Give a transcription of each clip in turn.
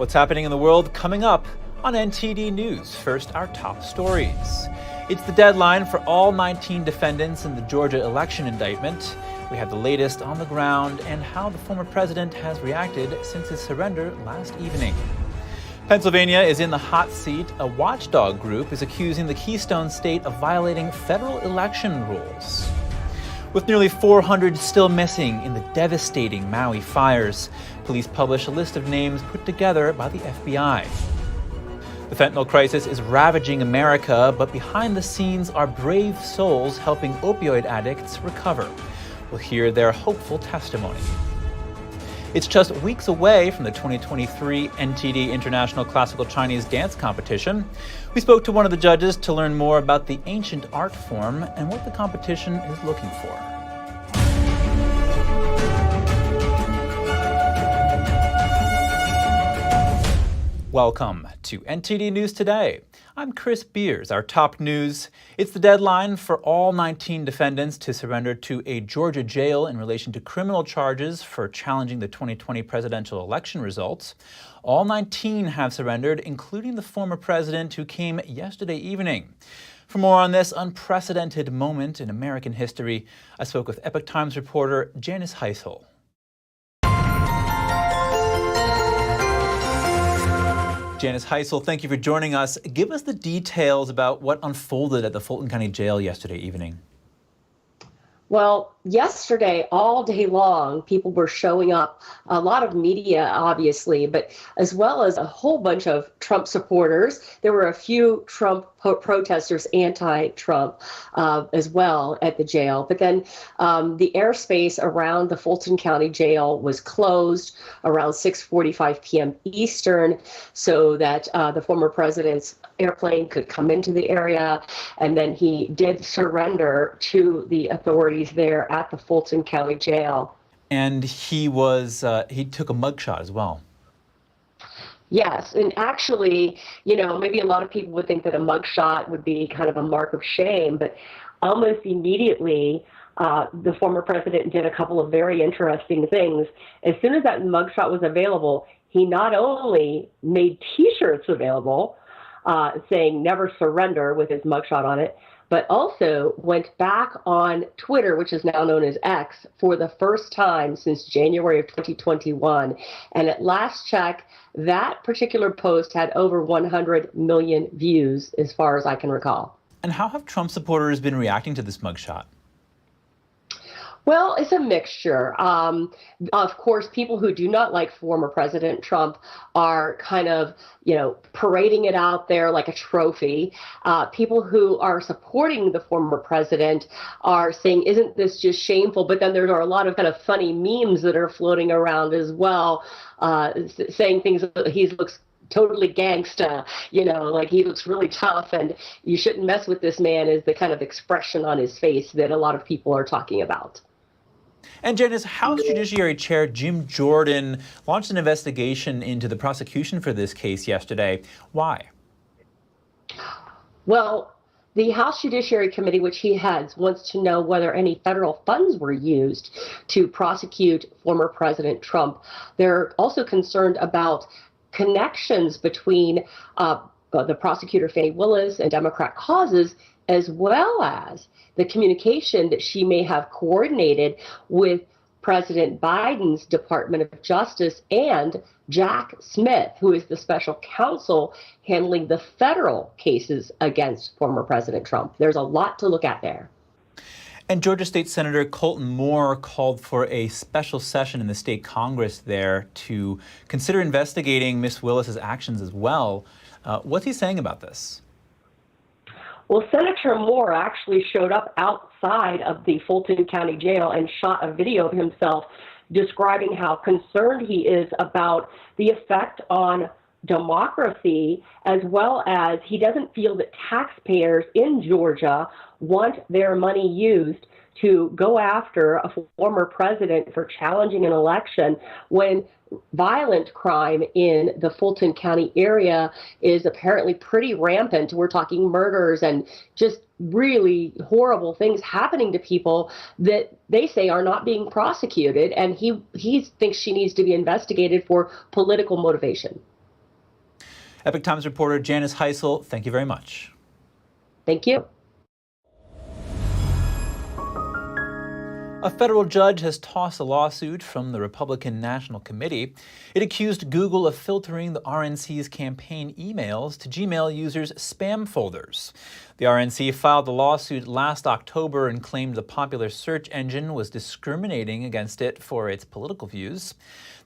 What's happening in the world coming up on NTD News. First, our top stories. It's the deadline for all 19 defendants in the Georgia election indictment. We have the latest on the ground and how the former president has reacted since his surrender last evening. Pennsylvania is in the hot seat. A Watchdog group is accusing the Keystone State of violating federal election rules. With nearly 400 still missing in the devastating Maui fires, police publish a list of names put together by the FBI. The fentanyl crisis is ravaging America, but behind the scenes are brave souls helping opioid addicts recover. We'll hear their hopeful testimony. It's just weeks away from the 2023 NTD International Classical Chinese Dance Competition. We spoke to one of the judges to learn more about the ancient art form and what the competition is looking for. Welcome to NTD News Today. I'm Chris Beers. Our top news: it's the deadline for all 19 defendants to surrender to a Georgia jail in relation to criminal charges for challenging the 2020 presidential election results. All 19 have surrendered, including the former president who came yesterday evening. For more on this unprecedented moment in American history, I spoke with Epoch Times reporter Janice Heisel. Janice Heisel, thank you for joining us. Give us the details about what unfolded at the Fulton County Jail yesterday evening. Well, yesterday, all day long, people were showing up, a lot of media, obviously, but as well as a whole bunch of Trump supporters. There were a few Trump protesters, anti-Trump, as well at the jail. But then the airspace around the Fulton County Jail was closed around 6:45 p.m. Eastern so that the former president's airplane could come into the area. And then he did surrender to the authorities there at the Fulton County Jail. And he took a mugshot as well. Yes, and actually, maybe a lot of people would think that a mugshot would be kind of a mark of shame, but almost immediately, the former president did a couple of very interesting things. As soon as that mugshot was available, he not only made T-shirts available, saying "Never Surrender" with his mugshot on it, but also went back on Twitter, which is now known as X, for the first time since January of 2021. And at last check, that particular post had over 100 million views, as far as I can recall. And how have Trump supporters been reacting to this mugshot? Well, it's a mixture. Of course, people who do not like former President Trump are kind of, parading it out there like a trophy. People who are supporting the former president are saying, isn't this just shameful? But then there are a lot of kind of funny memes that are floating around as well, saying things that he looks totally gangsta, like he looks really tough and you shouldn't mess with this man, is the kind of expression on his face that a lot of people are talking about. And Janice, House Judiciary Chair Jim Jordan launched an investigation into the prosecution for this case yesterday. Why? Well, the House Judiciary Committee, which he heads, wants to know whether any federal funds were used to prosecute former President Trump. They're also concerned about connections between the prosecutor Fani Willis and Democrat causes, as well as the communication that she may have coordinated with President Biden's Department of Justice and Jack Smith, who is the special counsel handling the federal cases against former President Trump. There's a lot to look at there. And Georgia State Senator Colton Moore called for a special session in the state Congress there to consider investigating Ms. Willis's actions as well. What's he saying about this? Well, Senator Moore actually showed up outside of the Fulton County Jail and shot a video of himself describing how concerned he is about the effect on democracy, as well as he doesn't feel that taxpayers in Georgia want their money used to go after a former president for challenging an election when violent crime in the Fulton County area is apparently pretty rampant. We're talking murders and just really horrible things happening to people that they say are not being prosecuted. And he thinks she needs to be investigated for political motivation. Epoch Times reporter Janice Heisel, thank you very much. Thank you. A federal judge has tossed a lawsuit from the Republican National Committee. It accused Google of filtering the RNC's campaign emails to Gmail users' spam folders. The RNC filed the lawsuit last October and claimed the popular search engine was discriminating against it for its political views.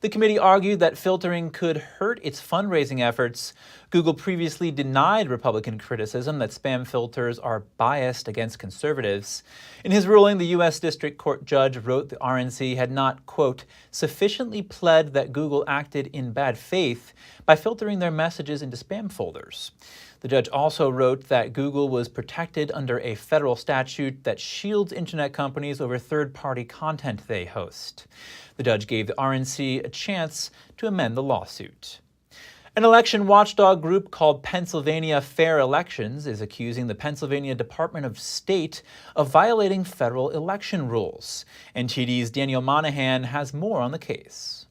The committee argued that filtering could hurt its fundraising efforts. Google previously denied Republican criticism that spam filters are biased against conservatives. In his ruling, the U.S. District Court judge wrote the RNC had not, quote, sufficiently pled that Google acted in bad faith by filtering their messages into spam folders. The judge also wrote that Google was protected under a federal statute that shields internet companies over third-party content they host. The judge gave the RNC a chance to amend the lawsuit. An election watchdog group called Pennsylvania Fair Elections is accusing the Pennsylvania Department of State of violating federal election rules. NTD's Daniel Monahan has more on the case.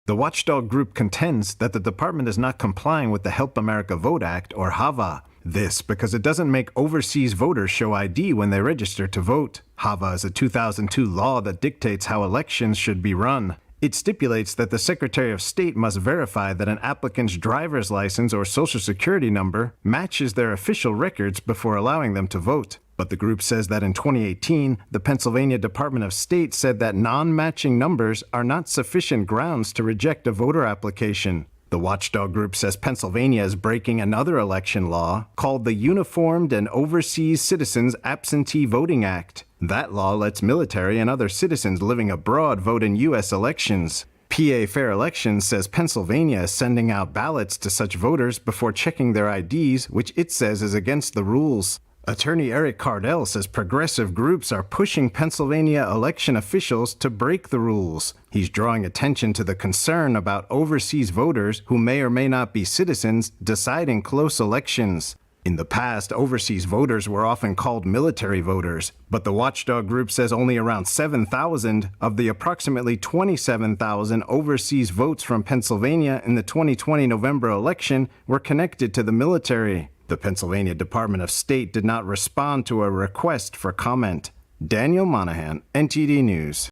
The watchdog group contends that the department is not complying with the Help America Vote Act, or HAVA. This because it doesn't make overseas voters show ID when they register to vote. HAVA is a 2002 law that dictates how elections should be run. It stipulates that the Secretary of State must verify that an applicant's driver's license or social security number matches their official records before allowing them to vote. But the group says that in 2018, the Pennsylvania Department of State said that non-matching numbers are not sufficient grounds to reject a voter application. The watchdog group says Pennsylvania is breaking another election law called the Uniformed and Overseas Citizens Absentee Voting Act. That law lets military and other citizens living abroad vote in U.S. elections. PA Fair Elections says Pennsylvania is sending out ballots to such voters before checking their IDs, which it says is against the rules. Attorney Eric Cardell says progressive groups are pushing Pennsylvania election officials to break the rules. He's drawing attention to the concern about overseas voters who may or may not be citizens deciding close elections. In the past, overseas voters were often called military voters, but the watchdog group says only around 7,000 of the approximately 27,000 overseas votes from Pennsylvania in the 2020 November election were connected to the military. The Pennsylvania Department of State did not respond to a request for comment. Daniel Monahan, NTD News.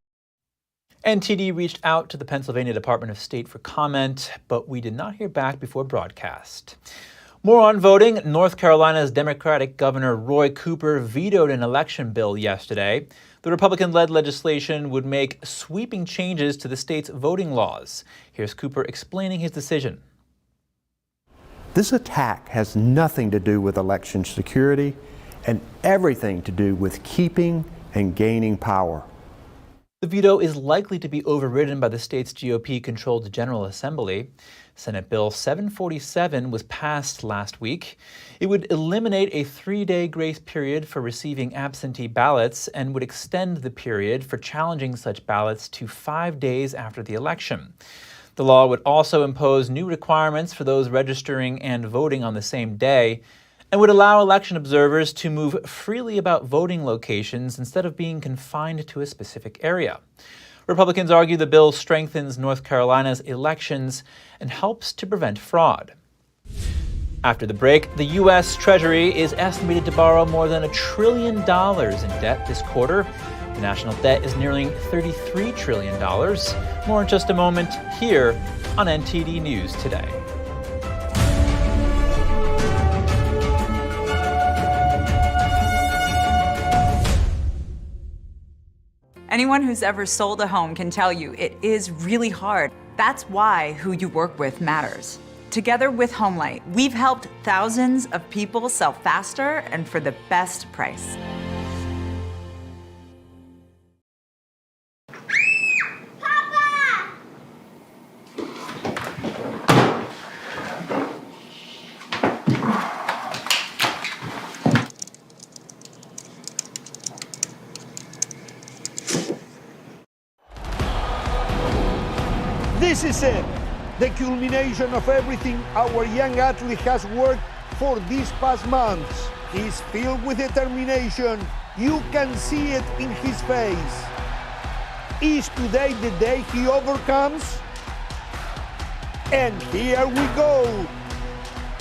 NTD reached out to the Pennsylvania Department of State for comment, but we did not hear back before broadcast. More on voting. North Carolina's Democratic Governor Roy Cooper vetoed an election bill yesterday. The Republican-led legislation would make sweeping changes to the state's voting laws. Here's Cooper explaining his decision. This attack has nothing to do with election security and everything to do with keeping and gaining power. The veto is likely to be overridden by the state's GOP-controlled General Assembly. Senate Bill 747 was passed last week. It would eliminate a 3-day grace period for receiving absentee ballots and would extend the period for challenging such ballots to 5 days after the election. The law would also impose new requirements for those registering and voting on the same day and would allow election observers to move freely about voting locations instead of being confined to a specific area. Republicans argue the bill strengthens North Carolina's elections and helps to prevent fraud. After the break, the U.S. Treasury is estimated to borrow more than $1 trillion in debt this quarter. The national debt is nearing $33 trillion. More in just a moment here on NTD News Today. Anyone who's ever sold a home can tell you it is really hard. That's why who you work with matters. Together with HomeLight, we've helped thousands of people sell faster and for the best price. This is it, the culmination of everything our young athlete has worked for these past months. He's filled with determination. You can see it in his face. Is today the day he overcomes? And here we go.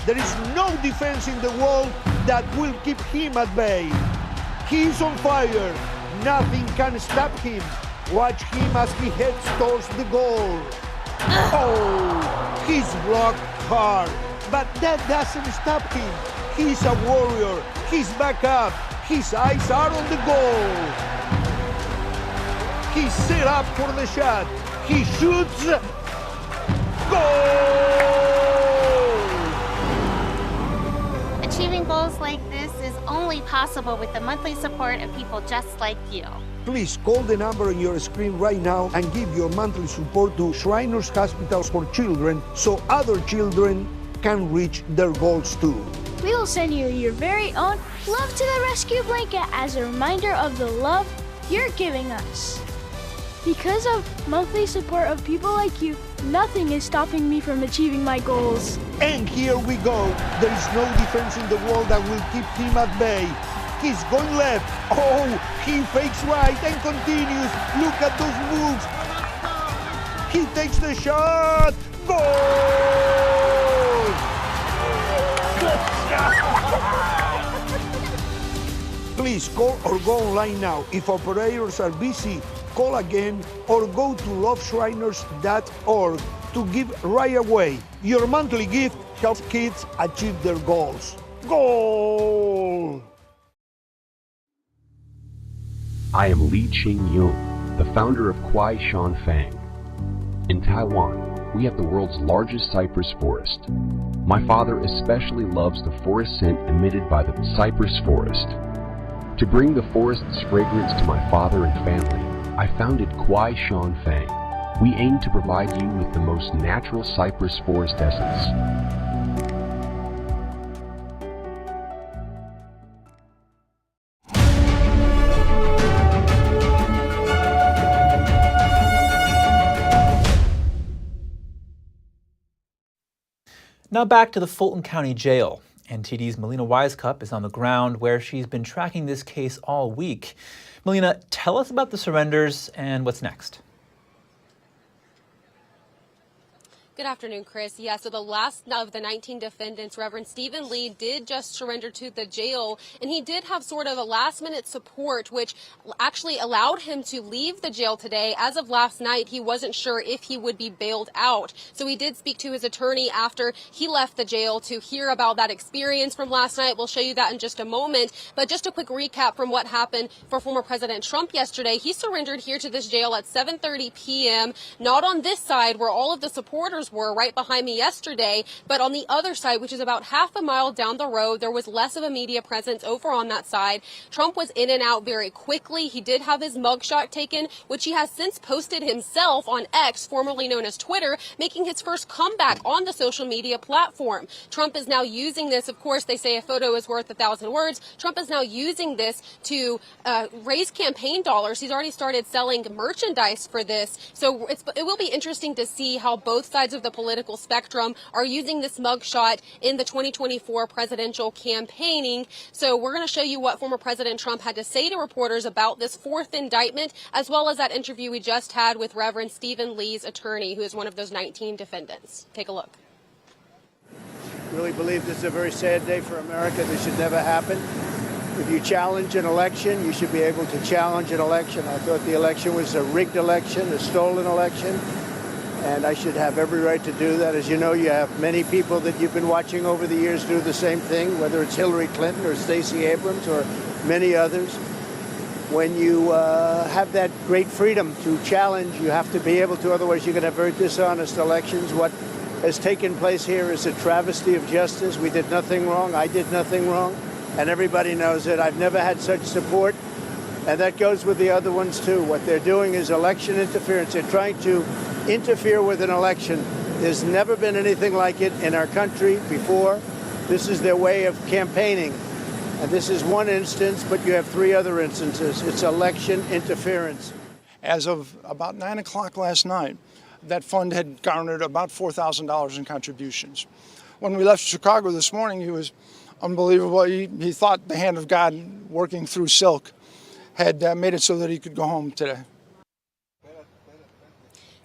There is no defense in the world that will keep him at bay. He's on fire. Nothing can stop him. Watch him as he heads towards the goal. Oh, he's blocked hard. But that doesn't stop him. He's a warrior. He's back up. His eyes are on the goal. He's set up for the shot. He shoots. Goal! Achieving goals like this is only possible with the monthly support of people just like you. Please call the number on your screen right now and give your monthly support to Shriners Hospitals for Children so other children can reach their goals too. We will send you your very own Love to the Rescue blanket as a reminder of the love you're giving us. Because of monthly support of people like you, nothing is stopping me from achieving my goals. And here we go. There is no defense in the world that will keep him at bay. He's going left. Oh, he fakes right and continues. Look at those moves. He takes the shot. Goal! Please call or go online now. If operators are busy, call again or go to loveshriners.org to give right away. Your monthly gift helps kids achieve their goals. Goal! I am Li Qing-yung, the founder of Kwai Shan Fang. In Taiwan, we have the world's largest cypress forest. My father especially loves the forest scent emitted by the cypress forest. To bring the forest's fragrance to my father and family, I founded Kwai Shan Fang. We aim to provide you with the most natural cypress forest essence. Now back to the Fulton County Jail. NTD's Melina Wisecup is on the ground where she's been tracking this case all week. Melina, tell us about the surrenders and what's next. Good afternoon, Chris. Yeah, so the last of the 19 defendants, Reverend Stephen Lee, did just surrender to the jail, and he did have sort of a last-minute support, which actually allowed him to leave the jail today. As of last night, he wasn't sure if he would be bailed out. So he did speak to his attorney after he left the jail to hear about that experience from last night. We'll show you that in just a moment. But just a quick recap from what happened for former President Trump yesterday. He surrendered here to this jail at 7:30 p.m., not on this side where all of the supporters were right behind me yesterday, but on the other side, which is about half a mile down the road, there was less of a media presence over on that side. Trump was in and out very quickly. He did have his mugshot taken, which he has since posted himself on X, formerly known as Twitter, making his first comeback on the social media platform. Trump is now using this. Of course, they say a photo is worth 1,000 words. Trump is now using this to raise campaign dollars. He's already started selling merchandise for this. So it will be interesting to see how both sides of the political spectrum are using this mugshot in the 2024 presidential campaigning. So we're going to show you what former President Trump had to say to reporters about this fourth indictment, as well as that interview we just had with Reverend Stephen Lee's attorney, who is one of those 19 defendants. Take a look. I really believe this is a very sad day for America. This should never happen. If you challenge an election, you should be able to challenge an election. I thought the election was a rigged election, a stolen election, and I should have every right to do that. As you know, you have many people that you've been watching over the years do the same thing, whether it's Hillary Clinton or Stacey Abrams or many others. When you have that great freedom to challenge, you have to be able to, otherwise you're going to have very dishonest elections. What has taken place here is a travesty of justice. We did nothing wrong. I did nothing wrong. And everybody knows it. I've never had such support. And that goes with the other ones, too. What they're doing is election interference. They're trying to interfere with an election. There's never been anything like it in our country before. This is their way of campaigning. And this is one instance, but you have three other instances. It's election interference. As of about 9 o'clock last night, that fund had garnered about $4,000 in contributions. When we left Chicago this morning, he was unbelievable. He thought the hand of God working through silk had made it so that he could go home today.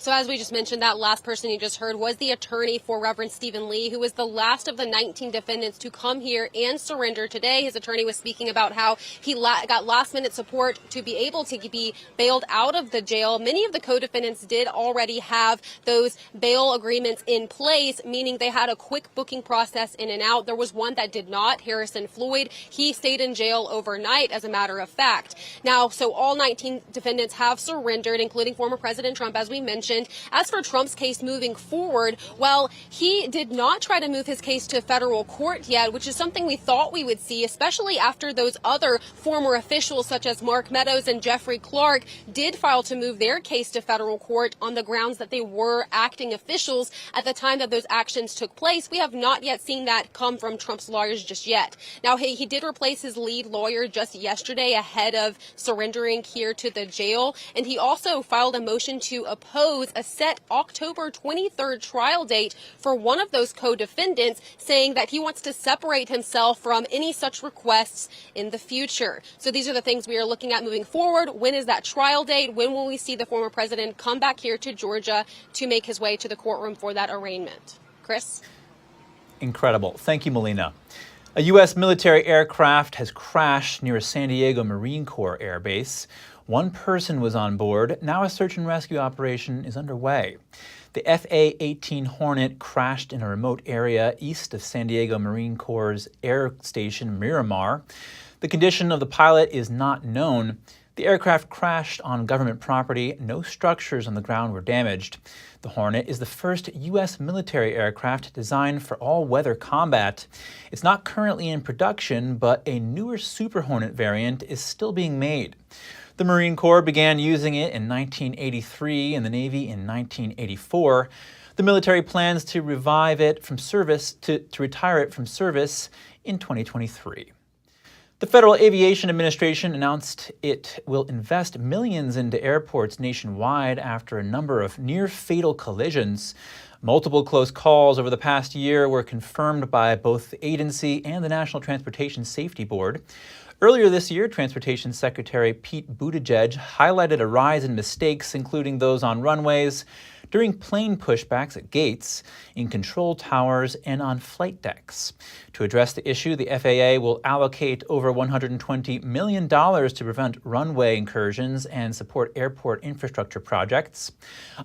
So as we just mentioned, that last person you just heard was the attorney for Reverend Stephen Lee, who was the last of the 19 defendants to come here and surrender today. His attorney was speaking about how he got last-minute support to be able to be bailed out of the jail. Many of the co-defendants did already have those bail agreements in place, meaning they had a quick booking process in and out. There was one that did not, Harrison Floyd. He stayed in jail overnight, as a matter of fact. Now, so all 19 defendants have surrendered, including former President Trump, as we mentioned. As for Trump's case moving forward, well, he did not try to move his case to federal court yet, which is something we thought we would see, especially after those other former officials such as Mark Meadows and Jeffrey Clark did file to move their case to federal court on the grounds that they were acting officials at the time that those actions took place. We have not yet seen that come from Trump's lawyers just yet. Now, he did replace his lead lawyer just yesterday ahead of surrendering here to the jail, and he also filed a motion to oppose a set October 23rd trial date for one of those co-defendants, saying that he wants to separate himself from any such requests in the future. So these are the things we are looking at moving forward. When is that trial date? When will we see the former president come back here to Georgia to make his way to the courtroom for that arraignment? Chris? Incredible. Thank you, Melina. A U.S. military aircraft has crashed near a San Diego Marine Corps airbase. One person was on board. Now a search and rescue operation is underway. The FA-18 Hornet crashed in a remote area east of San Diego Marine Corps' Air Station Miramar. The condition of the pilot is not known. The aircraft crashed on government property. No structures on the ground were damaged. The Hornet is the first U.S. military aircraft designed for all-weather combat. It's not currently in production, but a newer Super Hornet variant is still being made. The Marine Corps began using it in 1983 and the Navy in 1984. The military plans to revive it from service to retire it from service in 2023. The Federal Aviation Administration announced it will invest millions into airports nationwide after a number of near-fatal collisions. Multiple close calls over the past year were confirmed by both the agency and the National Transportation Safety Board. Earlier this year, Transportation Secretary Pete Buttigieg highlighted a rise in mistakes, including those on runways, during plane pushbacks at gates, in control towers, and on flight decks. To address the issue, the FAA will allocate over $120 million to prevent runway incursions and support airport infrastructure projects.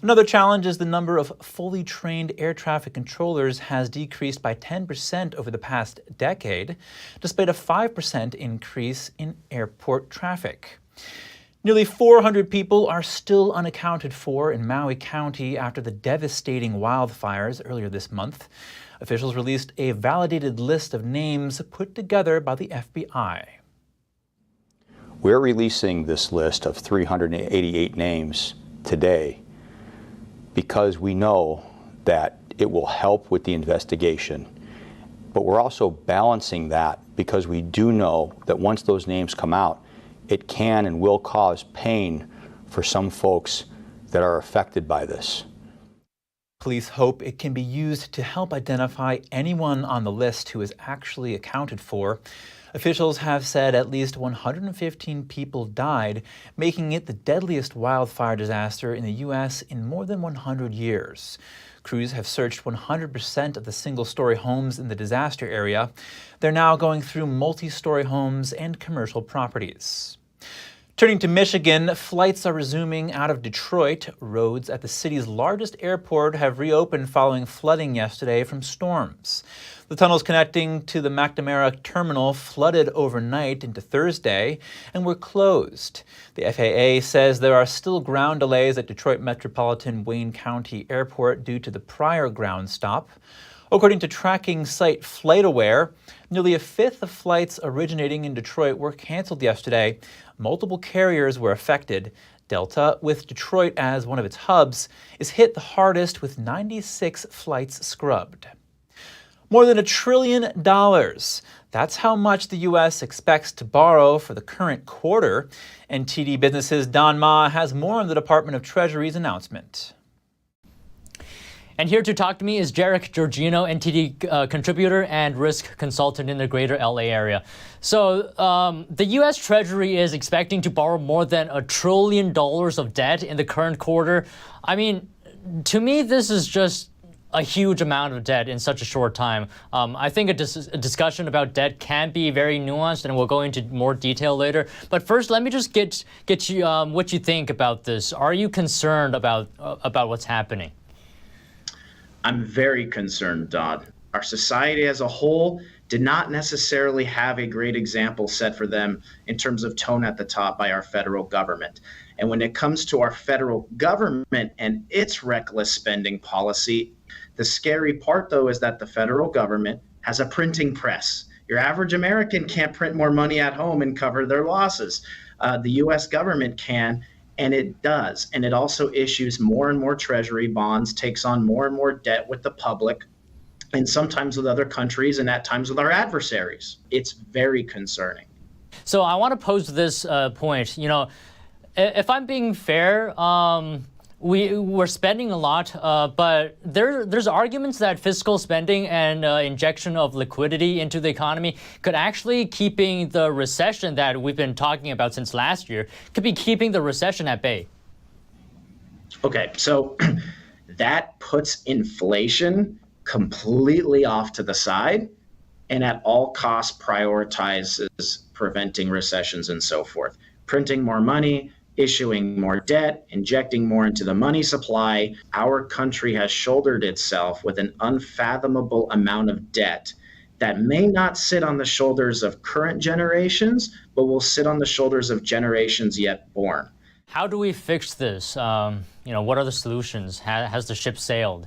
Another challenge is the number of fully trained air traffic controllers has decreased by 10% over the past decade, despite a 5% increase in airport traffic. Nearly 400 people are still unaccounted for in Maui County after the devastating wildfires earlier this month. Officials released a validated list of names put together by the FBI. We're releasing this list of 388 names today because we know that it will help with the investigation. But we're also balancing that because we do know that once those names come out, it can and will cause pain for some folks that are affected by this. Police hope it can be used to help identify anyone on the list who is actually accounted for. Officials have said at least 115 people died, making it the deadliest wildfire disaster in the U.S. in more than 100 years. Crews have searched 100% of the single-story homes in the disaster area. They're now going through multi-story homes and commercial properties. Turning to Michigan, flights are resuming out of Detroit. Roads at the city's largest airport have reopened following flooding yesterday from storms. The tunnels connecting to the McNamara terminal flooded overnight into Thursday and were closed. The FAA says there are still ground delays at Detroit Metropolitan Wayne County Airport due to the prior ground stop. According to tracking site FlightAware, nearly a fifth of flights originating in Detroit were canceled yesterday. Multiple carriers were affected. Delta, with Detroit as one of its hubs, is hit the hardest with 96 flights scrubbed. More than $1 trillion. That's how much the U.S. expects to borrow for the current quarter. NTD Business's Don Ma has more on the Department of Treasury's announcement. And here to talk to me is Jarek Georgino, NTD contributor and risk consultant in the greater LA area. So the U.S. Treasury is expecting to borrow more than $1 trillion of debt in the current quarter. I mean, to me, this is just a huge amount of debt in such a short time. I think a discussion about debt can be very nuanced, and we'll go into more detail later. But first, let me just get you what you think about this. Are you concerned about what's happening? I'm very concerned, Don. Our society as a whole did not necessarily have a great example set for them in terms of tone at the top by our federal government. And when it comes to our federal government and its reckless spending policy, the scary part, though, is that the federal government has a printing press. Your average American can't print more money at home and cover their losses. The U.S. government can, and it does. And it also issues more and more treasury bonds, takes on more and more debt with the public, and sometimes with other countries, and at times with our adversaries. It's very concerning. So I want to pose this point. You know, if I'm being fair, we're spending a lot, but there's arguments that fiscal spending and injection of liquidity into the economy could actually keeping the recession that we've been talking about since last year, could be keeping the recession at bay. Okay, so that puts inflation completely off to the side and at all costs prioritizes preventing recessions and so forth. Printing more money, issuing more debt, injecting more into the money supply. Our country has shouldered itself with an unfathomable amount of debt that may not sit on the shoulders of current generations, but will sit on the shoulders of generations yet born. How do we fix this? You know, what are the solutions? Has the ship sailed?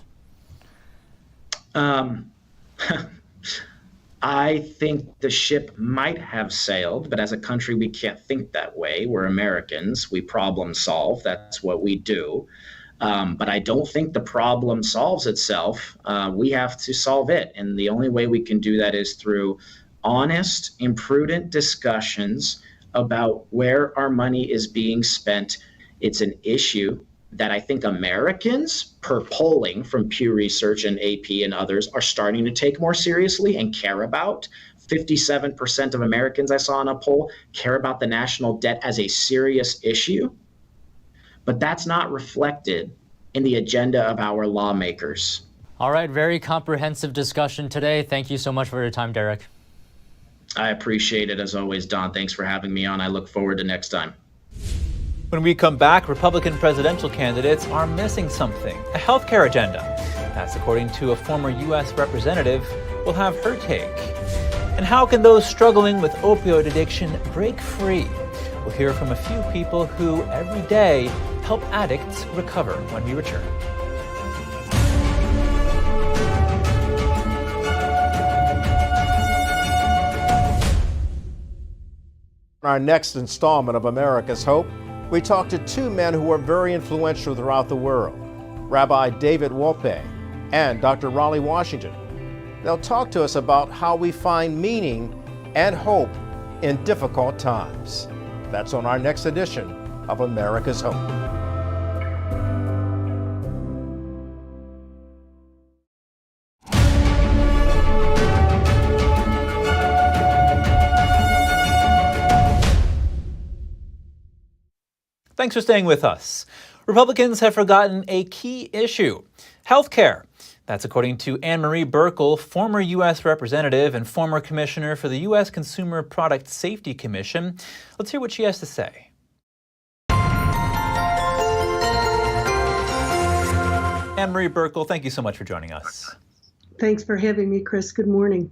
I think the ship might have sailed, but as a country, we can't think that way. We're Americans. We problem solve. That's what we do. But I don't think the problem solves itself. We have to solve it. And the only way we can do that is through honest, imprudent discussions about where our money is being spent. It's an issue that I think Americans, per polling from Pew Research and AP and others, are starting to take more seriously and care about. 57% of Americans I saw in a poll care about the national debt as a serious issue. But that's not reflected in the agenda of our lawmakers. All right, very comprehensive discussion today. Thank you so much for your time, Derek. I appreciate it as always, Don. Thanks for having me on. I look forward to next time. When we come back, Republican presidential candidates are missing something, a healthcare agenda. That's according to a former U.S. representative. We'll have her take. And how can those struggling with opioid addiction break free? We'll hear from a few people who every day help addicts recover when we return. Our next installment of America's Hope, we talked to two men who were very influential throughout the world, Rabbi David Wolpe and Dr. Raleigh Washington. They'll talk to us about how we find meaning and hope in difficult times. That's on our next edition of America's Hope. Thanks for staying with us. Republicans have forgotten a key issue, healthcare. That's according to Anne-Marie Burkle, former U.S. representative and former commissioner for the U.S. Consumer Product Safety Commission. Let's hear what she has to say. Anne-Marie Burkle, thank you so much for joining us. Thanks for having me, Chris. Good morning.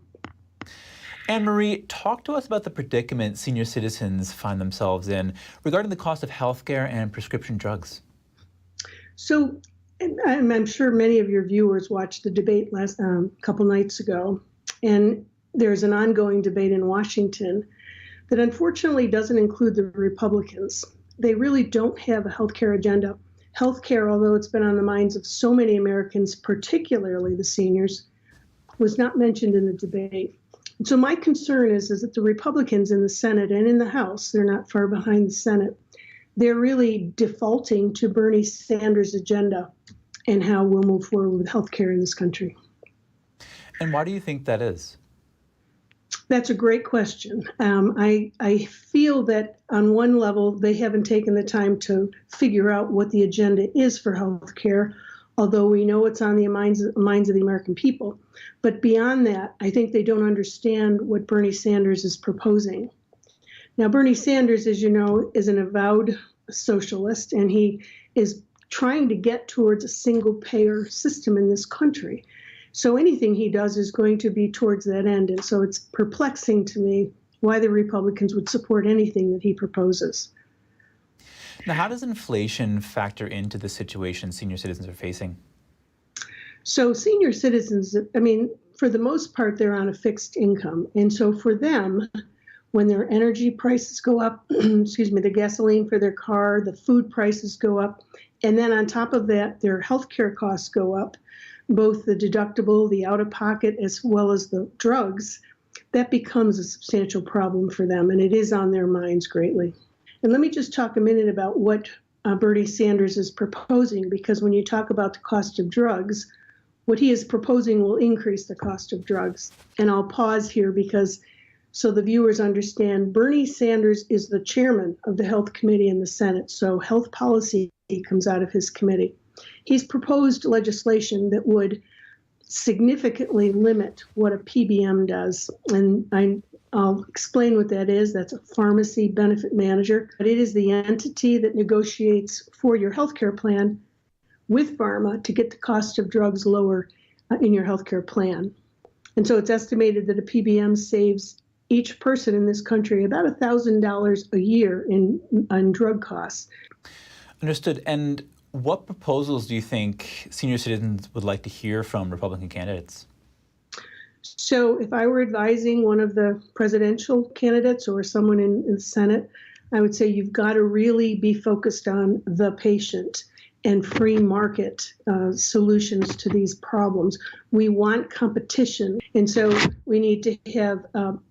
Anne-Marie, talk to us about the predicament senior citizens find themselves in regarding the cost of healthcare and prescription drugs. So, I'm sure many of your viewers watched the debate last couple nights ago, and there's an ongoing debate in Washington that unfortunately doesn't include the Republicans. They really don't have a healthcare agenda. Healthcare, although it's been on the minds of so many Americans, particularly the seniors, was not mentioned in the debate. So my concern is that the Republicans in the Senate and in the House, they're not far behind the Senate, they're really defaulting to Bernie Sanders' agenda and how we'll move forward with healthcare in this country. And why do you think that is? That's a great question. I feel that on one level, they haven't taken the time to figure out what the agenda is for healthcare, although we know it's on the minds of the American people. But beyond that, I think they don't understand what Bernie Sanders is proposing. Now, Bernie Sanders, as you know, is an avowed socialist, and he is trying to get towards a single-payer system in this country. So anything he does is going to be towards that end. And so it's perplexing to me why the Republicans would support anything that he proposes. Now, how does inflation factor into the situation senior citizens are facing? So senior citizens, I mean, for the most part, they're on a fixed income. And so for them, when their energy prices go up, the gasoline for their car, the food prices go up, and then on top of that, their healthcare costs go up, both the deductible, the out-of-pocket, as well as the drugs, that becomes a substantial problem for them, and it is on their minds greatly. And let me just talk a minute about what Bernie Sanders is proposing, because when you talk about the cost of drugs, what he is proposing will increase the cost of drugs. And I'll pause here because so the viewers understand, Bernie Sanders is the chairman of the Health Committee in the Senate, so health policy comes out of his committee. He's proposed legislation that would significantly limit what a PBM does, and I'll explain what that is. That's a pharmacy benefit manager, but it is the entity that negotiates for your healthcare plan with pharma to get the cost of drugs lower in your healthcare plan. And so it's estimated that a PBM saves each person in this country about $1,000 a year on drug costs. Understood. And what proposals do you think senior citizens would like to hear from Republican candidates? So if I were advising one of the presidential candidates or someone in the Senate, I would say you've got to really be focused on the patient and free market solutions to these problems. We want competition. And so we need to have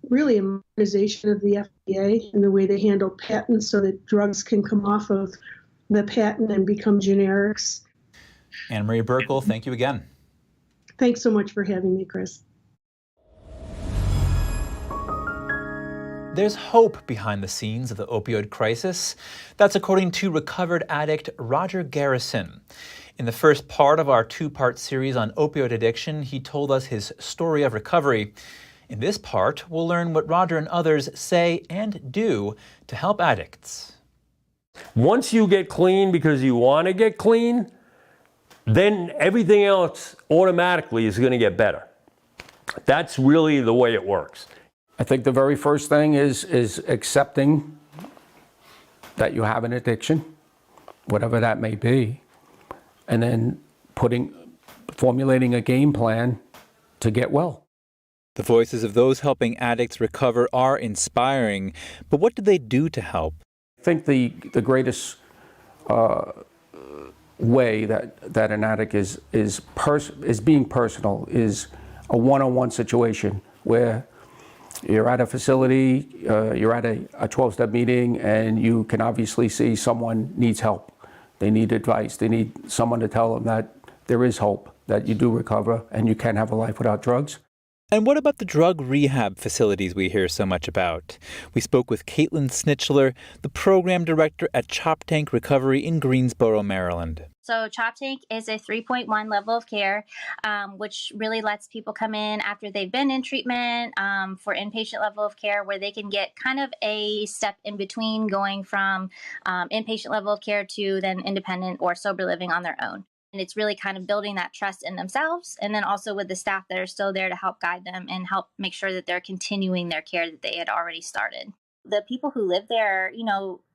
really a modernization of the FDA and the way they handle patents so that drugs can come off of the patent and become generics. Anne-Marie Burkle, thank you again. Thanks so much for having me, Chris. There's hope behind the scenes of the opioid crisis. That's according to recovered addict Roger Garrison. In the first part of our two-part series on opioid addiction, he told us his story of recovery. In this part, we'll learn what Roger and others say and do to help addicts. Once you get clean because you want to get clean, then everything else automatically is going to get better. That's really the way it works. I think the very first thing is accepting that you have an addiction, whatever that may be, and then formulating a game plan to get well. The voices of those helping addicts recover are inspiring, but what do they do to help? I think the greatest way that an addict is being personal is a one-on-one situation where you're at a facility, you're at a 12-step meeting, and you can obviously see someone needs help. They need advice. They need someone to tell them that there is hope, that you do recover, and you can have a life without drugs. And what about the drug rehab facilities we hear so much about? We spoke with Caitlin Snitchler, the program director at Chop Tank Recovery in Greensboro, Maryland. So Chop Tank is a 3.1 level of care, which really lets people come in after they've been in treatment for inpatient level of care, where they can get kind of a step in between going from inpatient level of care to then independent or sober living on their own. And it's really kind of building that trust in themselves, and then also with the staff that are still there to help guide them and help make sure that they're continuing their care that they had already started. The people who live there,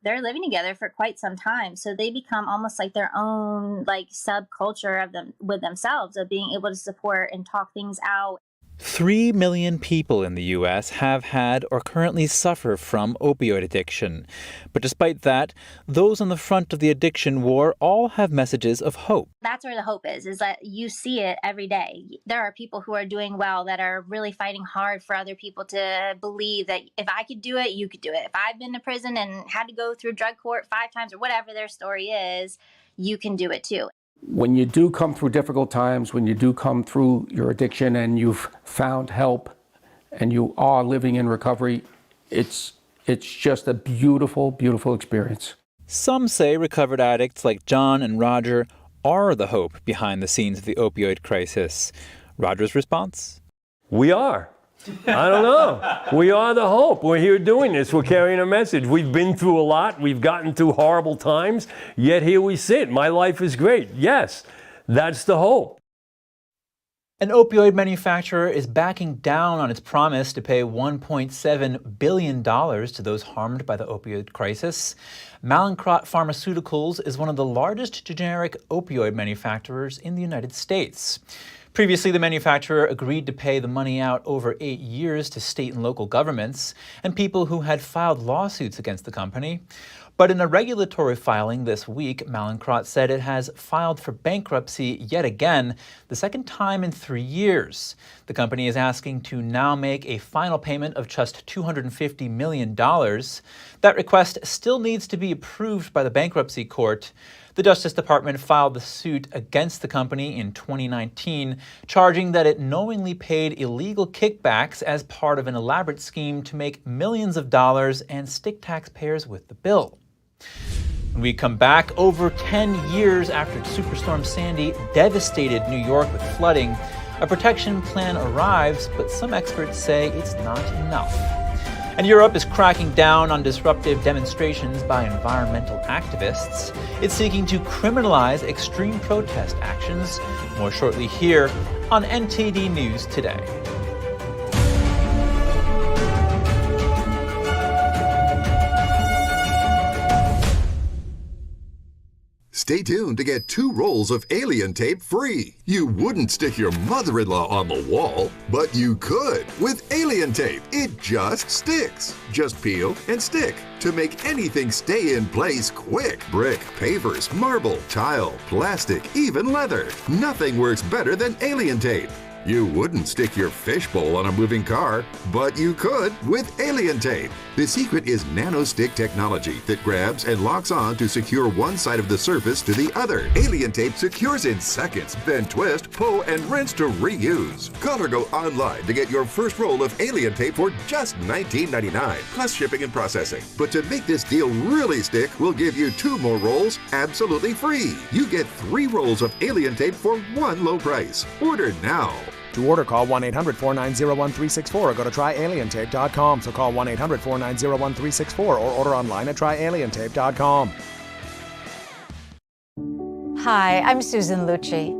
they're living together for quite some time. So they become almost like their own subculture of them with themselves, of being able to support and talk things out. 3 million people in the U.S. have had or currently suffer from opioid addiction. But despite that, those on the front of the addiction war all have messages of hope. That's where the hope is that you see it every day. There are people who are doing well that are really fighting hard for other people to believe that if I could do it, you could do it. If I've been to prison and had to go through drug court 5 times or whatever their story is, you can do it too. When you do come through difficult times, when you do come through your addiction and you've found help and you are living in recovery, it's just a beautiful, beautiful experience. Some say recovered addicts like John and Roger are the hope behind the scenes of the opioid crisis. Roger's response? We are. I don't know. We are the hope. We're here doing this. We're carrying a message. We've been through a lot. We've gotten through horrible times, yet here we sit. My life is great. Yes, that's the hope. An opioid manufacturer is backing down on its promise to pay $1.7 billion to those harmed by the opioid crisis. Mallinckrodt Pharmaceuticals is one of the largest generic opioid manufacturers in the United States. Previously, the manufacturer agreed to pay the money out over 8 years to state and local governments and people who had filed lawsuits against the company. But in a regulatory filing this week, Mallinckrodt said it has filed for bankruptcy yet again, the second time in 3 years. The company is asking to now make a final payment of just $250 million. That request still needs to be approved by the bankruptcy court. The Justice Department filed the suit against the company in 2019, charging that it knowingly paid illegal kickbacks as part of an elaborate scheme to make millions of dollars and stick taxpayers with the bill. When we come back, over 10 years after Superstorm Sandy devastated New York with flooding, a protection plan arrives, but some experts say it's not enough. And Europe is cracking down on disruptive demonstrations by environmental activists. It's seeking to criminalize extreme protest actions. More shortly here on NTD News Today. Stay tuned to get 2 rolls of alien tape free. You wouldn't stick your mother-in-law on the wall, but you could with alien tape. It just sticks. Just peel and stick to make anything stay in place quick. Brick, pavers, marble, tile, plastic, even leather. Nothing works better than alien tape. You wouldn't stick your fishbowl on a moving car, but you could with alien tape. The secret is nano-stick technology that grabs and locks on to secure one side of the surface to the other. Alien tape secures in seconds, then twist, pull, and rinse to reuse. Call or go online to get your first roll of alien tape for just $19.99, plus shipping and processing. But to make this deal really stick, we'll give you 2 more rolls absolutely free. You get 3 rolls of alien tape for one low price. Order now. To order, call 1-800-490-1364 or go to tryalientape.com. So call 1-800-490-1364 or order online at tryalientape.com. Hi, I'm Susan Lucci.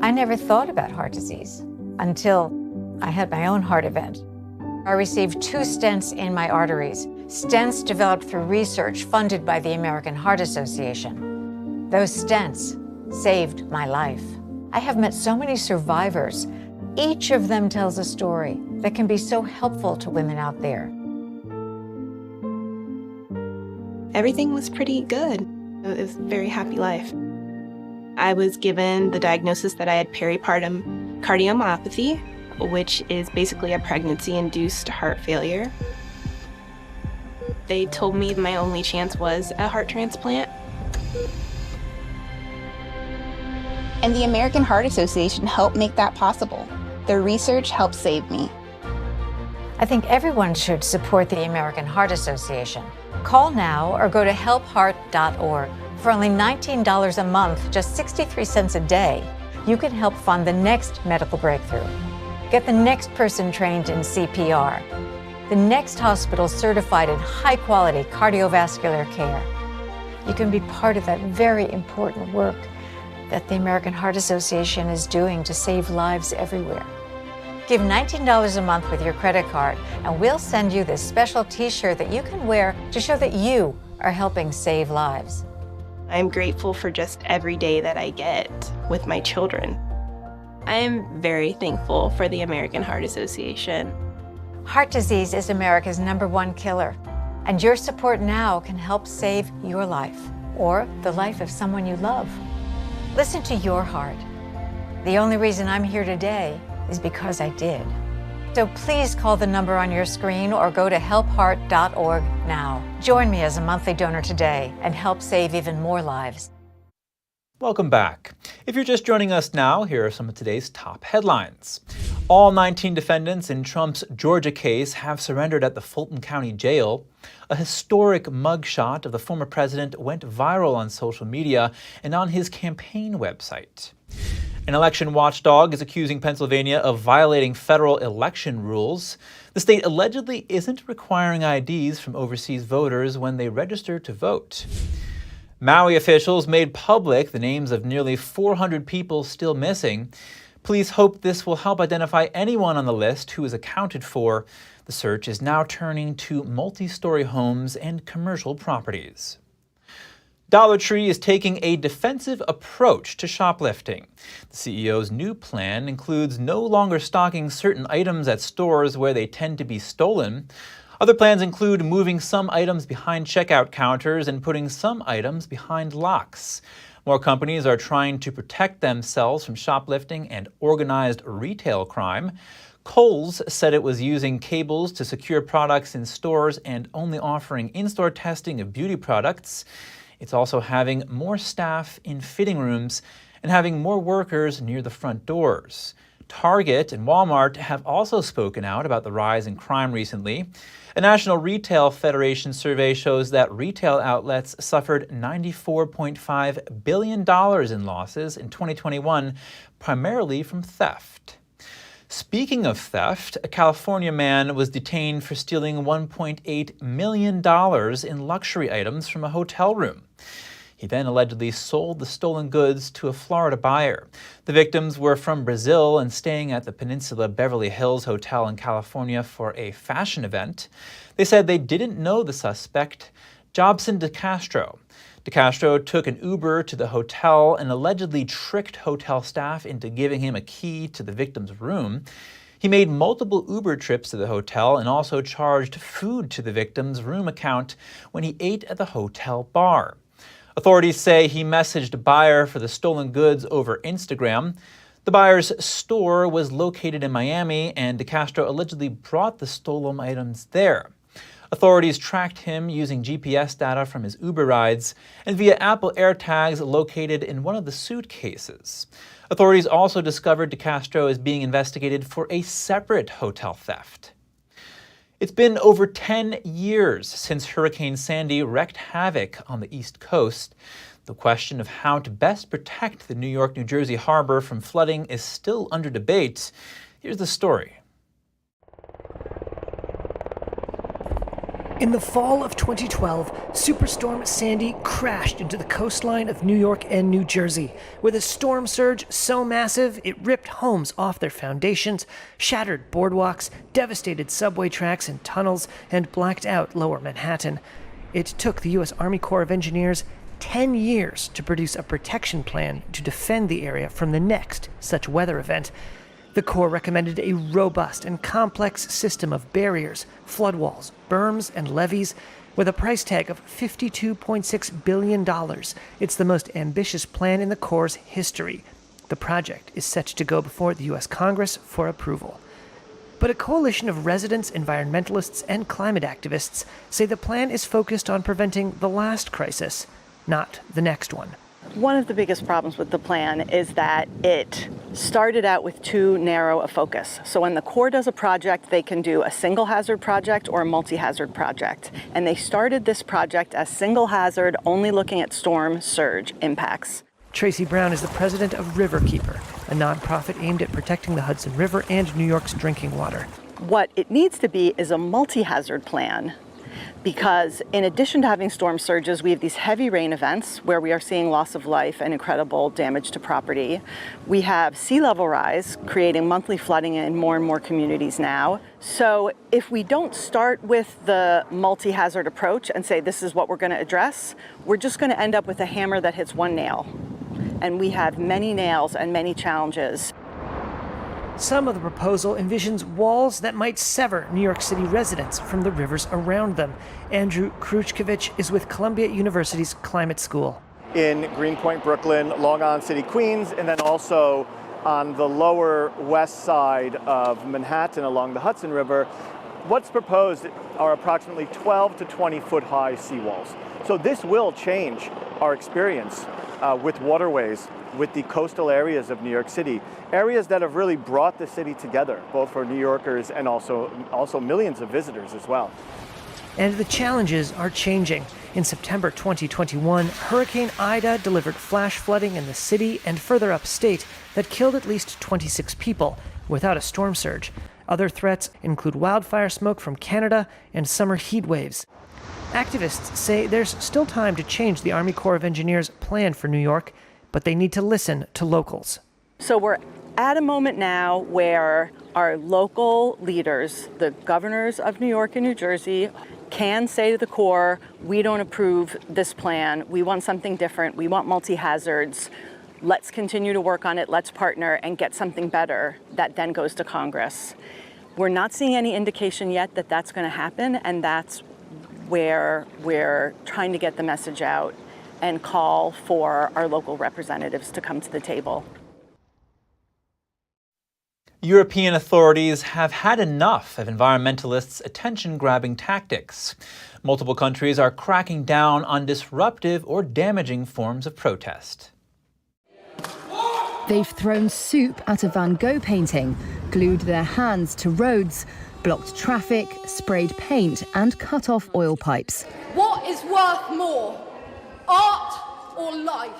I never thought about heart disease until I had my own heart event. I received 2 stents in my arteries, stents developed through research funded by the American Heart Association. Those stents saved my life. I have met so many survivors. Each of them tells a story that can be so helpful to women out there. Everything was pretty good. It was a very happy life. I was given the diagnosis that I had peripartum cardiomyopathy, which is basically a pregnancy-induced heart failure. They told me my only chance was a heart transplant. And the American Heart Association helped make that possible. Their research helped save me. I think everyone should support the American Heart Association. Call now or go to helpheart.org. For only $19 a month, just 63 cents a day, you can help fund the next medical breakthrough. Get the next person trained in CPR, the next hospital certified in high-quality cardiovascular care. You can be part of that very important work that the American Heart Association is doing to save lives everywhere. Give $19 a month with your credit card, and we'll send you this special t-shirt that you can wear to show that you are helping save lives. I'm grateful for just every day that I get with my children. I am very thankful for the American Heart Association. Heart disease is America's #1 killer, and your support now can help save your life or the life of someone you love. Listen to your heart. The only reason I'm here today is because I did. So please call the number on your screen or go to helpheart.org now. Join me as a monthly donor today and help save even more lives. Welcome back. If you're just joining us now, here are some of today's top headlines. All 19 defendants in Trump's Georgia case have surrendered at the Fulton County Jail. A historic mugshot of the former president went viral on social media and on his campaign website. An election watchdog is accusing Pennsylvania of violating federal election rules. The state allegedly isn't requiring IDs from overseas voters when they register to vote. Maui officials made public the names of nearly 400 people still missing. Police hope this will help identify anyone on the list who is accounted for. The search is now turning to multi-story homes and commercial properties. Dollar Tree is taking a defensive approach to shoplifting. The CEO's new plan includes no longer stocking certain items at stores where they tend to be stolen. Other plans include moving some items behind checkout counters and putting some items behind locks. More companies are trying to protect themselves from shoplifting and organized retail crime. Kohl's said it was using cables to secure products in stores and only offering in-store testing of beauty products. It's also having more staff in fitting rooms and having more workers near the front doors. Target and Walmart have also spoken out about the rise in crime recently. A National Retail Federation survey shows that retail outlets suffered $94.5 billion in losses in 2021, primarily from theft. Speaking of theft, a California man was detained for stealing $1.8 million in luxury items from a hotel room. He then allegedly sold the stolen goods to a Florida buyer. The victims were from Brazil and staying at the Peninsula Beverly Hills Hotel in California for a fashion event. They said they didn't know the suspect, Jobson DeCastro. DeCastro took an Uber to the hotel and allegedly tricked hotel staff into giving him a key to the victim's room. He made multiple Uber trips to the hotel and also charged food to the victim's room account when he ate at the hotel bar. Authorities say he messaged a buyer for the stolen goods over Instagram. The buyer's store was located in Miami, and DeCastro allegedly brought the stolen items there. Authorities tracked him using GPS data from his Uber rides and via Apple AirTags located in one of the suitcases. Authorities also discovered DeCastro is being investigated for a separate hotel theft. It's been over 10 years since Hurricane Sandy wreaked havoc on the East Coast. The question of how to best protect the New York-New Jersey harbor from flooding is still under debate. Here's the story. In the fall of 2012, Superstorm Sandy crashed into the coastline of New York and New Jersey, with a storm surge so massive it ripped homes off their foundations, shattered boardwalks, devastated subway tracks and tunnels, and blacked out lower Manhattan. It took the U.S. Army Corps of Engineers 10 years to produce a protection plan to defend the area from the next such weather event. The Corps recommended a robust and complex system of barriers, flood walls, berms, and levees, with a price tag of $52.6 billion. It's the most ambitious plan in the Corps' history. The project is set to go before the U.S. Congress for approval. But a coalition of residents, environmentalists, and climate activists say the plan is focused on preventing the last crisis, not the next one. One of the biggest problems with the plan is that it started out with too narrow a focus. So when the Corps does a project, they can do a single hazard project or a multi-hazard project. And they started this project as single hazard, only looking at storm surge impacts. Tracy Brown is the president of Riverkeeper, a nonprofit aimed at protecting the Hudson River and New York's drinking water. What it needs to be is a multi-hazard plan, because in addition to having storm surges, we have these heavy rain events where we are seeing loss of life and incredible damage to property. We have sea level rise, creating monthly flooding in more and more communities now. So if we don't start with the multi-hazard approach and say this is what we're going to address, we're just going to end up with a hammer that hits one nail. And we have many nails and many challenges. Some of the proposal envisions walls that might sever New York City residents from the rivers around them. Andrew Kruchkovich is with Columbia University's Climate School. In Greenpoint, Brooklyn, Long Island City, Queens, and then also on the lower west side of Manhattan along the Hudson River, what's proposed are approximately 12 to 20 foot high seawalls. So this will change our experience with waterways, with the coastal areas of New York City, areas that have really brought the city together, both for New Yorkers and also millions of visitors as well. And the challenges are changing. In September 2021, Hurricane Ida delivered flash flooding in the city and further upstate that killed at least 26 people without a storm surge. Other threats include wildfire smoke from Canada and summer heat waves. Activists say there's still time to change the Army Corps of Engineers' plan for New York, but they need to listen to locals. So we're at a moment now where our local leaders, the governors of New York and New Jersey, can say to the Corps, we don't approve this plan, we want something different, we want multi-hazards, let's continue to work on it, let's partner and get something better that then goes to Congress. We're not seeing any indication yet that that's going to happen, and that's where we're trying to get the message out and call for our local representatives to come to the table. European authorities have had enough of environmentalists' attention-grabbing tactics. Multiple countries are cracking down on disruptive or damaging forms of protest. They've thrown soup at a Van Gogh painting, glued their hands to roads, blocked traffic, sprayed paint and cut off oil pipes. What is worth more, art or life?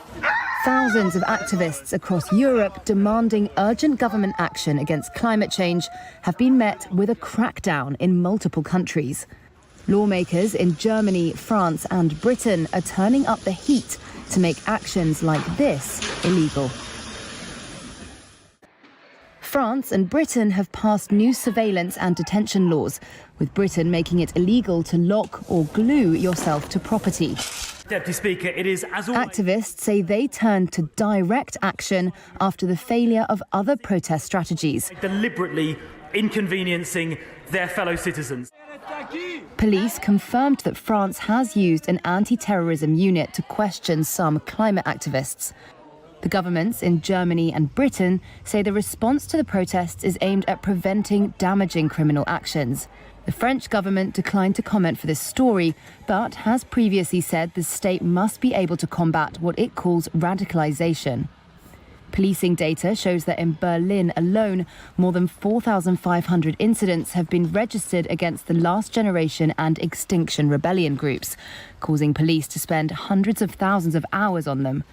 Thousands of activists across Europe demanding urgent government action against climate change have been met with a crackdown in multiple countries. Lawmakers in Germany, France and Britain are turning up the heat to make actions like this illegal. France and Britain have passed new surveillance and detention laws, with Britain making it illegal to lock or glue yourself to property. Deputy Speaker, it is as always. Activists say they turned to direct action after the failure of other protest strategies. Deliberately inconveniencing their fellow citizens. Police confirmed that France has used an anti-terrorism unit to question some climate activists. The governments in Germany and Britain say the response to the protests is aimed at preventing damaging criminal actions. The French government declined to comment for this story, but has previously said the state must be able to combat what it calls radicalization. Policing data shows that in Berlin alone, more than 4,500 incidents have been registered against the Last Generation and Extinction Rebellion groups, causing police to spend hundreds of thousands of hours on them.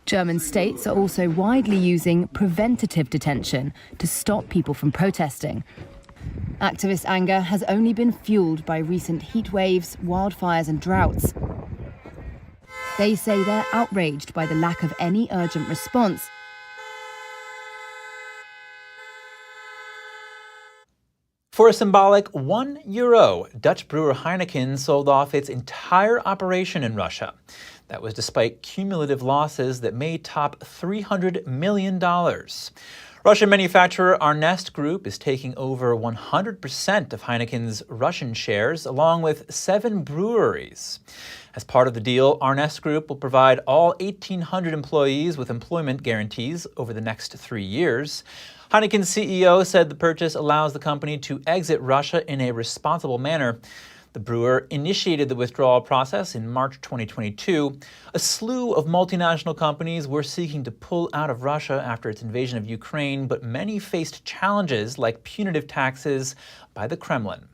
German states are also widely using preventative detention to stop people from protesting. Activist anger has only been fueled by recent heat waves, wildfires and droughts. They say they're outraged by the lack of any urgent response. For a symbolic €1, Dutch brewer Heineken sold off its entire operation in Russia. That was despite cumulative losses that may top $300 million. Russian manufacturer Analyst Group is taking over 100% of Heineken's Russian shares, along with 7 breweries. As part of the deal, Analyst Group will provide all 1,800 employees with employment guarantees over the next 3 years. Heineken's CEO said the purchase allows the company to exit Russia in a responsible manner. The brewer initiated the withdrawal process in March 2022. A slew of multinational companies were seeking to pull out of Russia after its invasion of Ukraine, but many faced challenges like punitive taxes by the Kremlin.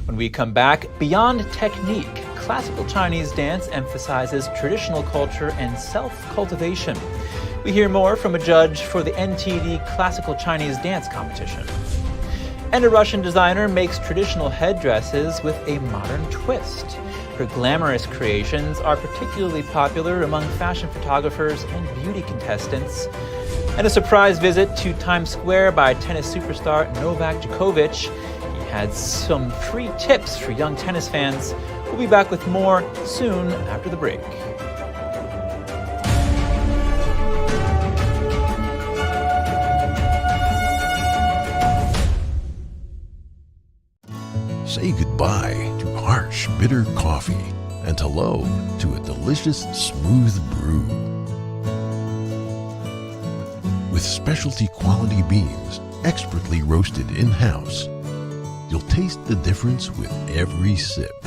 When we come back, beyond technique, classical Chinese dance emphasizes traditional culture and self-cultivation. We hear more from a judge for the NTD Classical Chinese Dance Competition. And a Russian designer makes traditional headdresses with a modern twist. Her glamorous creations are particularly popular among fashion photographers and beauty contestants. And a surprise visit to Times Square by tennis superstar Novak Djokovic. He had some free tips for young tennis fans. We'll be back with more soon after the break. Say goodbye to harsh, bitter coffee and hello to a delicious, smooth brew. With specialty quality beans, expertly roasted in-house, you'll taste the difference with every sip.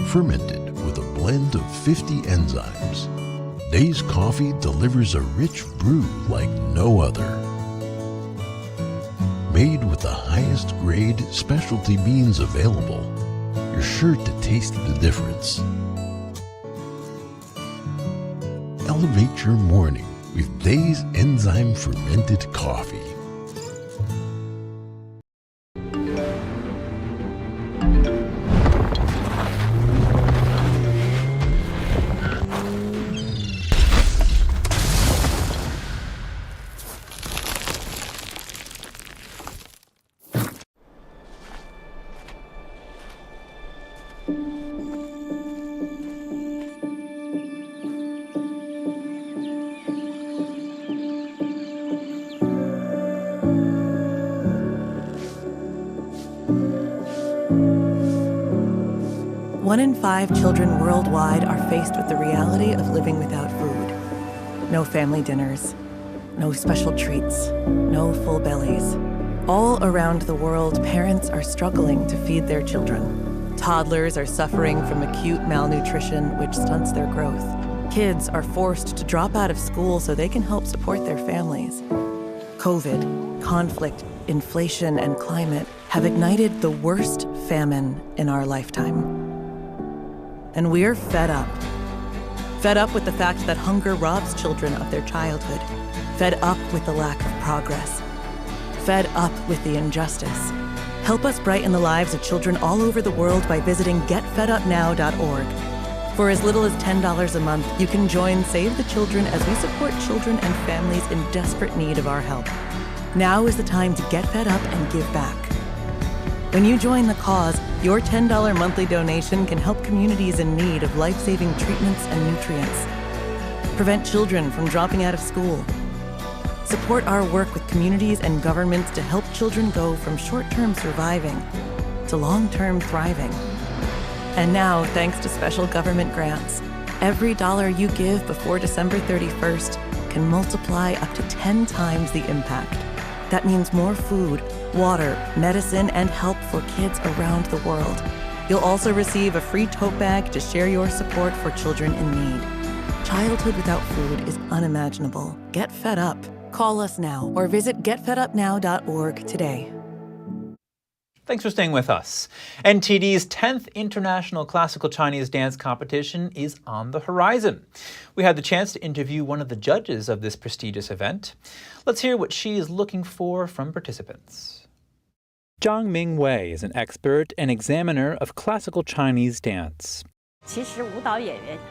Fermented with a blend blend of 50 enzymes. Dave's coffee delivers a rich brew like no other. Made with the highest grade specialty beans available, you're sure to taste the difference. Elevate your morning with Dave's enzyme fermented coffee. One in 5 children worldwide are faced with the reality of living without food. No family dinners, no special treats, no full bellies. All around the world, parents are struggling to feed their children. Toddlers are suffering from acute malnutrition, which stunts their growth. Kids are forced to drop out of school so they can help support their families. COVID, conflict, inflation, and climate have ignited the worst famine in our lifetime. And we're fed up. Fed up with the fact that hunger robs children of their childhood. Fed up with the lack of progress. Fed up with the injustice. Help us brighten the lives of children all over the world by visiting getfedupnow.org. For as little as $10 a month, you can join Save the Children as we support children and families in desperate need of our help. Now is the time to get fed up and give back. When you join the cause, your $10 monthly donation can help communities in need of life-saving treatments and nutrients. Prevent children from dropping out of school. Support our work with communities and governments to help children go from short-term surviving to long-term thriving. And now, thanks to special government grants, every dollar you give before December 31st can multiply up to 10 times the impact. That means more food, water, medicine, and help for kids around the world. You'll also receive a free tote bag to share your support for children in need. Childhood without food is unimaginable. Get fed up. Call us now or visit getfedupnow.org today. Thanks for staying with us. NTD's 10th International Classical Chinese Dance Competition is on the horizon. We had the chance to interview one of the judges of this prestigious event. Let's hear what she is looking for from participants. Zhang Ming Wei is an expert and examiner of classical Chinese dance.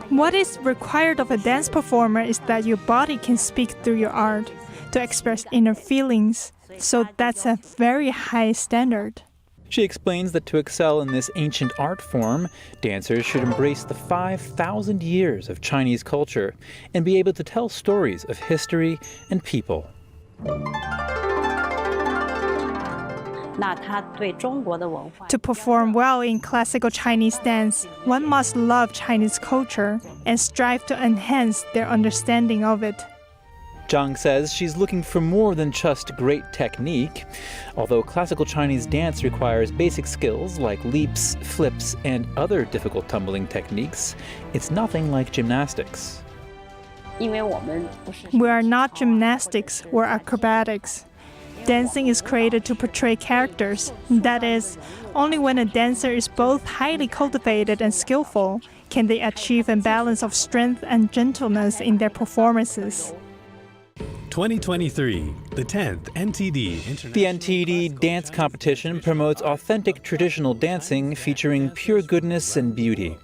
What is required of a dance performer is that your body can speak through your art to express inner feelings. So that's a very high standard. She explains that to excel in this ancient art form, dancers should embrace the 5,000 years of Chinese culture and be able to tell stories of history and people. To perform well in classical Chinese dance, one must love Chinese culture and strive to enhance their understanding of it. Zhang says she's looking for more than just great technique. Although classical Chinese dance requires basic skills like leaps, flips, and other difficult tumbling techniques, it's nothing like gymnastics. We are not gymnastics, we're acrobatics. Dancing is created to portray characters. That is, only when a dancer is both highly cultivated and skillful can they achieve a balance of strength and gentleness in their performances. 2023, the 10th NTD International. The NTD Dance Competition promotes authentic traditional dancing featuring pure goodness and beauty.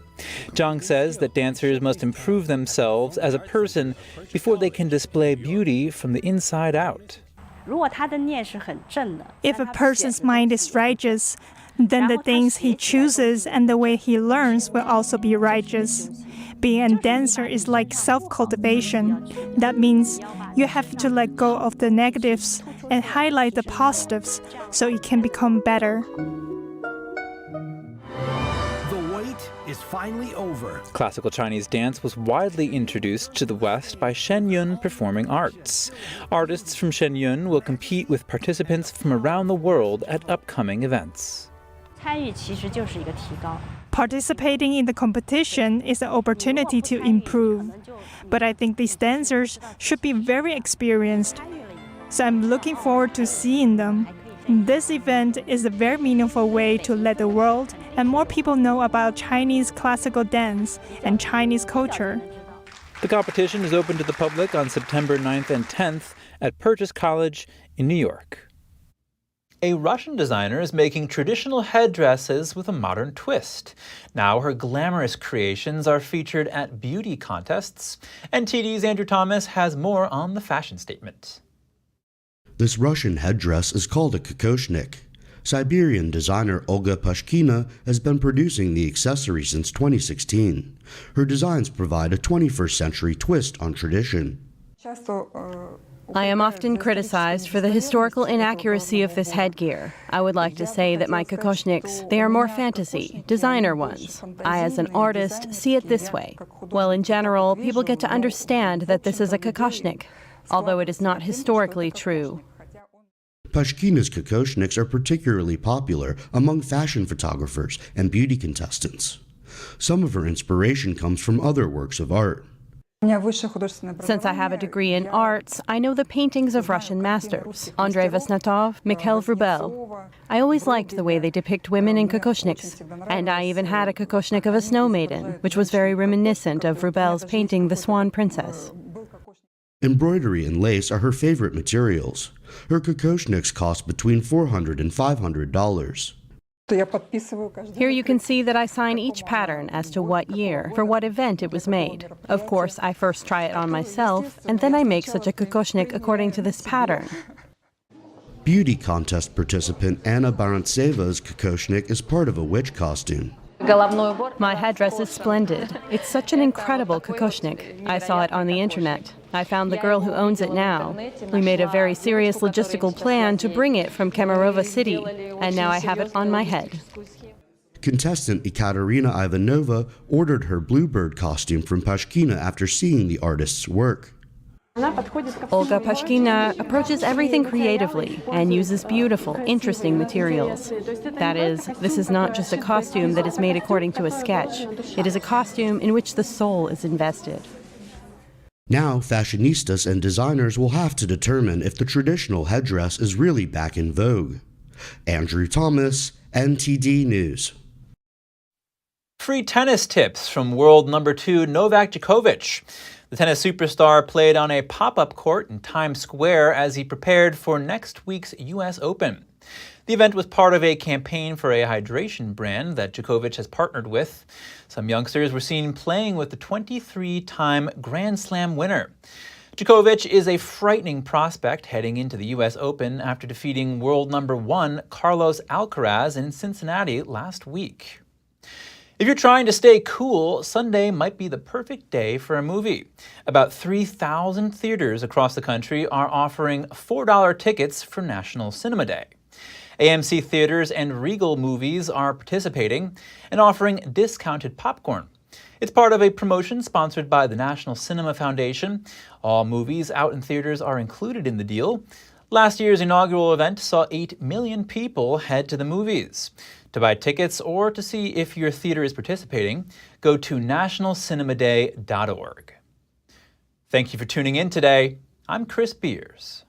Zhang says that dancers must improve themselves as a person before they can display beauty from the inside out. If a person's mind is righteous, then the things he chooses and the way he learns will also be righteous. Being a dancer is like self-cultivation. That means you have to let go of the negatives and highlight the positives so it can become better. The wait is finally over. Classical Chinese dance was widely introduced to the West by Shenyun Performing Arts. Artists from Shenyun will compete with participants from around the world at upcoming events. Participating in the competition is an opportunity to improve, but I think these dancers should be very experienced, so I'm looking forward to seeing them. This event is a very meaningful way to let the world and more people know about Chinese classical dance and Chinese culture. The competition is open to the public on September 9th and 10th at Purchase College in New York. A Russian designer is making traditional headdresses with a modern twist. Now her glamorous creations are featured at beauty contests. NTD's Andrew Thomas has more on the fashion statement. This Russian headdress is called a kokoshnik. Siberian designer Olga Pushkina has been producing the accessory since 2016. Her designs provide a 21st century twist on tradition. I am often criticized for the historical inaccuracy of this headgear. I would like to say that my kokoshniks, they are more fantasy, designer ones. I, as an artist, see it this way. Well, in general, people get to understand that this is a kokoshnik, although it is not historically true. Pushkina's kokoshniks are particularly popular among fashion photographers and beauty contestants. Some of her inspiration comes from other works of art. Since I have a degree in arts, I know the paintings of Russian masters, Andrei Vasnatov, Mikhail Vrubel. I always liked the way they depict women in kokoshniks, and I even had a kokoshnik of a snow maiden, which was very reminiscent of Vrubel's painting The Swan Princess. Embroidery and lace are her favorite materials. Her kokoshniks cost between $400 and $500. Here you can see that I sign each pattern as to what year, for what event it was made. Of course, I first try it on myself, and then I make such a kokoshnik according to this pattern. Beauty contest participant Anna Barantseva's kokoshnik is part of a witch costume. My headdress is splendid. It's such an incredible kokoshnik. I saw it on the internet. I found the girl who owns it now. We made a very serious logistical plan to bring it from Kemerovo City, and now I have it on my head. Contestant Ekaterina Ivanova ordered her bluebird costume from Pushkina after seeing the artist's work. Olga Pushkina approaches everything creatively and uses beautiful, interesting materials. That is, this is not just a costume that is made according to a sketch. It is a costume in which the soul is invested. Now, fashionistas and designers will have to determine if the traditional headdress is really back in vogue. Andrew Thomas, NTD News. Free tennis tips from world number 2 Novak Djokovic. The tennis superstar played on a pop-up court in Times Square as he prepared for next week's U.S. Open. The event was part of a campaign for a hydration brand that Djokovic has partnered with. Some youngsters were seen playing with the 23-time Grand Slam winner. Djokovic is a frightening prospect heading into the U.S. Open after defeating world number 1 Carlos Alcaraz in Cincinnati last week. If you're trying to stay cool, Sunday might be the perfect day for a movie. About 3,000 theaters across the country are offering $4 tickets for National Cinema Day. AMC Theaters and Regal Movies are participating and offering discounted popcorn. It's part of a promotion sponsored by the National Cinema Foundation. All movies out in theaters are included in the deal. Last year's inaugural event saw 8 million people head to the movies. To buy tickets or to see if your theater is participating, go to nationalcinemaday.org. Thank you for tuning in today. I'm Chris Beers.